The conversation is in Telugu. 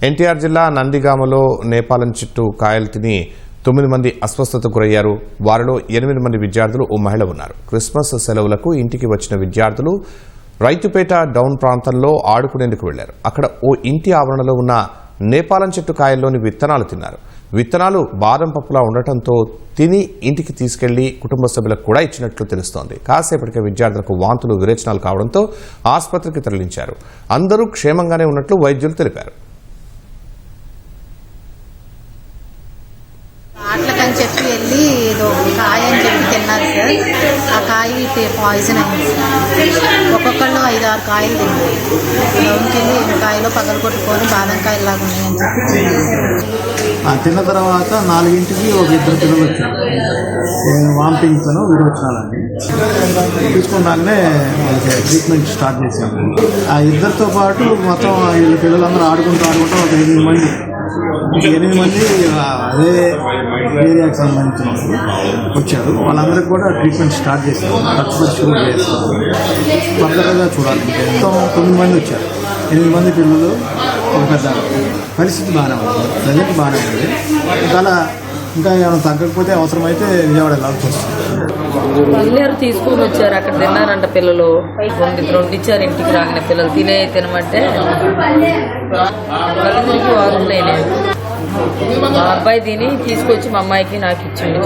ఎన్టీఆర్ జిల్లా నందిగామలో నేపాలం చుట్టూ కాయలు తిని 9 మంది అస్వస్థతకు గురయ్యారు. వారిలో 8 మంది విద్యార్థులు ఓ మహిళ ఉన్నారు. క్రిస్మస్ సెలవులకు ఇంటికి వచ్చిన విద్యార్థులు రైతుపేట డౌన్ ప్రాంతంలో ఆడుకునేందుకు వెళ్లారు. అక్కడ ఓ ఇంటి ఆవరణలో ఉన్న నేపాలం చెట్టు కాయల్లోని విత్తనాలు తిన్నారు. విత్తనాలు బాదం పప్పులా ఉండటంతో తిని ఇంటికి తీసుకెళ్లి కుటుంబ సభ్యులకు కూడా ఇచ్చినట్లు తెలుస్తోంది. కాసేపటికే విద్యార్థులకు వాంతులు విరేచనాలు కావడంతో ఆసుపత్రికి తరలించారు. అందరూ క్షేమంగానే ఉన్నట్లు వైద్యులు తెలిపారు. అట్లకని చెప్పి వెళ్ళి ఏదో కాయ అని చెప్పి తిన్నారు సార్. ఆ కాయ పాయిజన్ అయింది సార్. ఒక్కొక్కళ్ళు 5-6 కాయలు తిన్నారు. డౌన్కి వెళ్ళి కాయలో పగలు కొట్టుకొని బాదం కాయలాగా ఉన్నాయని చెప్పి తిన్న తర్వాత 4ంటికి ఒక 2 పిల్లలు వచ్చారు. వామిటింగ్తో విరోచనాలని తీసుకున్నాకనే వాళ్ళకి ట్రీట్మెంట్ స్టార్ట్ చేశాము. ఆ 2తో పాటు మొత్తం వీళ్ళ పిల్లలందరూ ఆడుకుంటూ ఒక 8 మంది అదే ఏరియాకి సంబంధించిన వచ్చారు. వాళ్ళందరికీ కూడా ట్రీట్మెంట్ స్టార్ట్ చేశారు. రక్త పరీక్ష కూడా చేస్తారు. ఫర్దర్గా చూడాలి. మొత్తం 9 మంది వచ్చారు. 8 మంది పిల్లలు, ఒక పెద్ద. పరిస్థితి బాగానే ఉంది, ప్రజెంట్ బాగానే ఉంది. ఇంకా ఏమైనా తగ్గకపోతే అవసరమైతే విజయవాడ వెళ్ళాల్సి వస్తుంది. పిల్లలు తీసుకొని వచ్చారు. అక్కడ తిన్నారంట పిల్లలు. 2 ఇచ్చారు ఇంటికి రాగిన పిల్లలు తినమంటే కళ్ళు వారుతున్నాయి. మా అబ్బాయి తిని తీసుకొచ్చి మా అమ్మాయికి నాకు ఇచ్చింది.